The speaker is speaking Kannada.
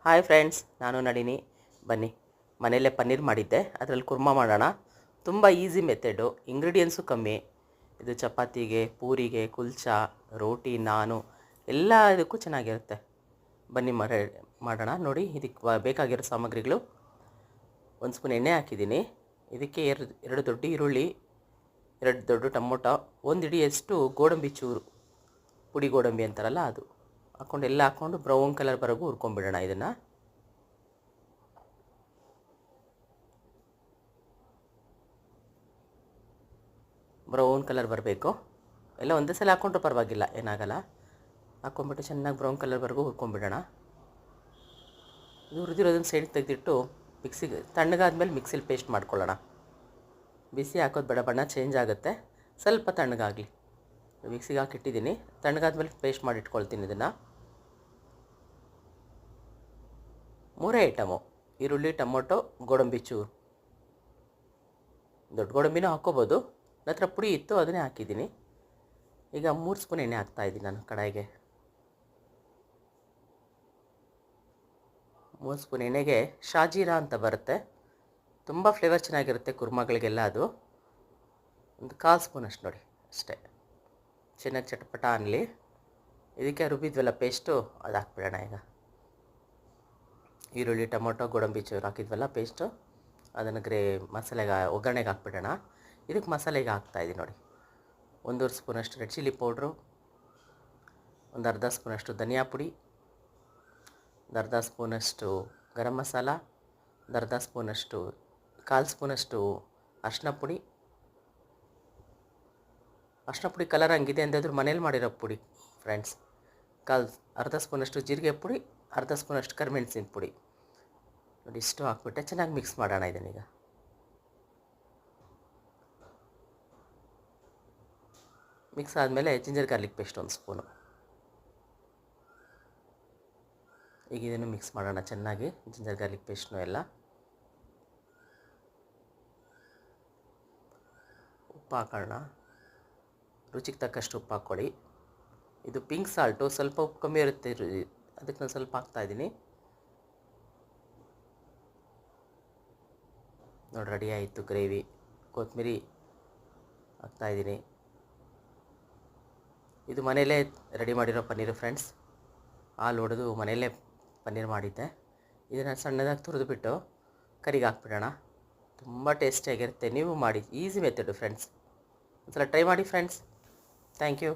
ಹಾಯ್ ಫ್ರೆಂಡ್ಸ್, ನಾನು ನಳಿನಿ. ಬನ್ನಿ, ಮನೆಯಲ್ಲೇ ಪನ್ನೀರ್ ಮಾಡಿದ್ದೆ, ಅದರಲ್ಲಿ ಕುರ್ಮಾ ಮಾಡೋಣ. ತುಂಬ ಈಸಿ ಮೆಥಡು, ಇಂಗ್ರೀಡಿಯೆಂಟ್ಸು ಕಮ್ಮಿ. ಇದು ಚಪಾತಿಗೆ, ಪೂರಿಗೆ, ಕುಲ್ಚಾ, ರೋಟಿ, ನಾನು ಎಲ್ಲ ಇದಕ್ಕೂ ಚೆನ್ನಾಗಿರುತ್ತೆ. ಬನ್ನಿ ಮಾಡೋಣ. ನೋಡಿ, ಇದಕ್ಕೆ ಬೇಕಾಗಿರೋ ಸಾಮಗ್ರಿಗಳು: 1 ಸ್ಪೂನ್ ಎಣ್ಣೆ ಹಾಕಿದ್ದೀನಿ. ಇದಕ್ಕೆ 2 ದೊಡ್ಡ ಈರುಳ್ಳಿ, 2 ದೊಡ್ಡ ಟೊಮೊಟೊ, 1 ಹಿಡಿಯಷ್ಟು ಗೋಡಂಬಿ ಚೂರು, ಪುಡಿ ಗೋಡಂಬಿ ಅಂತಾರಲ್ಲ ಅದು ಹಾಕ್ಕೊಂಡು ಎಲ್ಲ ಹಾಕ್ಕೊಂಡು ಬ್ರೌನ್ ಕಲರ್ ಬರೋಗೂ ಹುರ್ಕೊಂಡ್ಬಿಡೋಣ. ಇದನ್ನು ಬ್ರೌನ್ ಕಲರ್ ಬರಬೇಕು. ಎಲ್ಲ ಒಂದೇ ಸಲ ಹಾಕ್ಕೊಂಡ್ರೂ ಪರವಾಗಿಲ್ಲ, ಏನಾಗಲ್ಲ. ಹಾಕ್ಕೊಂಡ್ಬಿಟ್ಟು ಚೆನ್ನಾಗಿ ಬ್ರೌನ್ ಕಲರ್ವರೆಗೂ ಹುರ್ಕೊಂಡ್ಬಿಡೋಣ. ಇದು ಹುರಿದಿರೋದನ್ನು ಸೈಡ್ಗೆ ತೆಗೆದಿಟ್ಟು ಮಿಕ್ಸಿಗೆ ತಣ್ಣಗಾದ್ಮೇಲೆ ಮಿಕ್ಸಿಲಿ ಪೇಸ್ಟ್ ಮಾಡ್ಕೊಳ್ಳೋಣ. ಬಿಸಿ ಹಾಕೋದು ಬೇಡ, ಬಣ್ಣ ಚೇಂಜ್ ಆಗುತ್ತೆ. ಸ್ವಲ್ಪ ತಣ್ಣಗಾಗಲಿ. ಮಿಕ್ಸಿಗೆ ಹಾಕಿಟ್ಟಿದ್ದೀನಿ. ತಣ್ಣಗಾದ್ಮೇಲೆ ಪೇಸ್ಟ್ ಮಾಡಿ ಇಟ್ಕೊಳ್ತೀನಿ. ಇದನ್ನು 3 ಐಟಮು: ಈರುಳ್ಳಿ, ಟೊಮೊಟೊ, ಗೋಡಂಬಿ ಚೂರು. ದೊಡ್ಡ ಗೋಡಂಬಿನೂ ಹಾಕ್ಕೋಬೋದು, ನನ್ನ ಹತ್ರ ಪುಡಿ ಇತ್ತು, ಅದನ್ನೇ ಹಾಕಿದ್ದೀನಿ. ಈಗ 3 ಸ್ಪೂನ್ ಎಣ್ಣೆ ಹಾಕ್ತಾಯಿದ್ದೀನಿ ನಾನು ಕಡಾಯಿಗೆ. 3 ಸ್ಪೂನ್ ಎಣ್ಣೆಗೆ ಶಾಜೀರಾ ಅಂತ ಬರುತ್ತೆ, ತುಂಬ ಫ್ಲೇವರ್ ಚೆನ್ನಾಗಿರುತ್ತೆ ಕುರ್ಮಾಗಳಿಗೆಲ್ಲ. ಅದು ಒಂದು 1/4 ಸ್ಪೂನ್ ಅಷ್ಟು ನೋಡಿ, ಅಷ್ಟೇ. ಚೆನ್ನಾಗಿ ಚಟಪಟ ಅನ್ನಲಿ. ಇದಕ್ಕೆ ರುಬ್ಬಿದ್ವಲ್ಲ ಪೇಸ್ಟು, ಅದು ಹಾಕ್ಬಿಡೋಣ. ಈಗ ಈರುಳ್ಳಿ, ಟೊಮೊಟೊ, ಗೋಡಂಬಿ ಚೂರು ಹಾಕಿದ್ವಲ್ಲ ಪೇಸ್ಟು, ಅದನ್ನು ಮಸಾಲೆಗೆ ಒಗ್ಗರಣೆಗೆ ಹಾಕ್ಬಿಡೋಣ. ಇದಕ್ಕೆ ಮಸಾಲೆಗೆ ಹಾಕ್ತಾಯಿದ್ದೀನಿ ನೋಡಿ. 1 ಸ್ಪೂನಷ್ಟು ರೆಡ್ ಚಿಲ್ಲಿ ಪೌಡ್ರು, ಒಂದು ಅರ್ಧ ಸ್ಪೂನಷ್ಟು ಧನಿಯಾ ಪುಡಿ, ಒಂದು ಅರ್ಧ ಸ್ಪೂನಷ್ಟು ಗರಂ ಮಸಾಲ, ಒಂದು ಅರ್ಧ ಸ್ಪೂನಷ್ಟು 1/4 ಸ್ಪೂನಷ್ಟು ಅರಿಶಿನ ಪುಡಿ. ಅರಿಶಿನ ಪುಡಿ ಕಲರ್ ಹಂಗಿದೆ ಅಂದಾದ್ರೂ ಮನೇಲಿ ಮಾಡಿರೋ ಪುಡಿ ಫ್ರೆಂಡ್ಸ್. ಅರ್ಧ ಸ್ಪೂನಷ್ಟು ಜೀರಿಗೆ ಪುಡಿ, ಅರ್ಧ ಸ್ಪೂನಷ್ಟು ಕರಿಮೆಣಸಿನ ಪುಡಿ ನೋಡಿ. ಇಷ್ಟು ಹಾಕ್ಬಿಟ್ಟೆ ಚೆನ್ನಾಗಿ ಮಿಕ್ಸ್ ಮಾಡೋಣ ಇದನ್ನೀಗ. ಮಿಕ್ಸ್ ಆದಮೇಲೆ ಜಿಂಜರ್ ಗಾರ್ಲಿಕ್ ಪೇಸ್ಟ್ 1 ಸ್ಪೂನು. ಈಗ ಇದನ್ನು ಮಿಕ್ಸ್ ಮಾಡೋಣ ಚೆನ್ನಾಗಿ, ಜಿಂಜರ್ ಗಾರ್ಲಿಕ್ ಪೇಸ್ಟ್ನು ಎಲ್ಲ. ಉಪ್ಪು ಹಾಕೋಣ, ರುಚಿಗೆ ತಕ್ಕಷ್ಟು ಉಪ್ಪು ಹಾಕ್ಕೊಳ್ಳಿ. ಇದು ಪಿಂಕ್ ಸಾಲ್ಟು, ಸ್ವಲ್ಪ ಉಪ್ಪು ಕಮ್ಮಿ ಇರುತ್ತೆ, ಅದಕ್ಕೆ ನಾನು ಸ್ವಲ್ಪ ಹಾಕ್ತಾಯಿದ್ದೀನಿ ನೋಡಿ. ರೆಡಿ ಆಯಿತು ಗ್ರೇವಿ. ಕೊತ್ತಂಬರಿ ಹಾಕ್ತಾಯಿದ್ದೀನಿ. ಇದು ಮನೆಯಲ್ಲೇ ರೆಡಿ ಮಾಡಿರೋ ಪನ್ನೀರು ಫ್ರೆಂಡ್ಸ್. ಹಾಲು ಹೊಡೆದು ಮನೆಯಲ್ಲೇ ಪನ್ನೀರ್ ಮಾಡಿದ್ದೆ. ಇದನ್ನು ಸಣ್ಣದಾಗಿ ತುರಿದುಬಿಟ್ಟು ಕರಿಗೆ ಹಾಕ್ಬಿಡೋಣ. ತುಂಬ ಟೇಸ್ಟಿಯಾಗಿರುತ್ತೆ. ನೀವು ಮಾಡಿ, ಈಸಿ ಮೆಥಡು ಫ್ರೆಂಡ್ಸ್. ಒಂದ್ಸಲ ಟ್ರೈ ಮಾಡಿ ಫ್ರೆಂಡ್ಸ್. Thank you.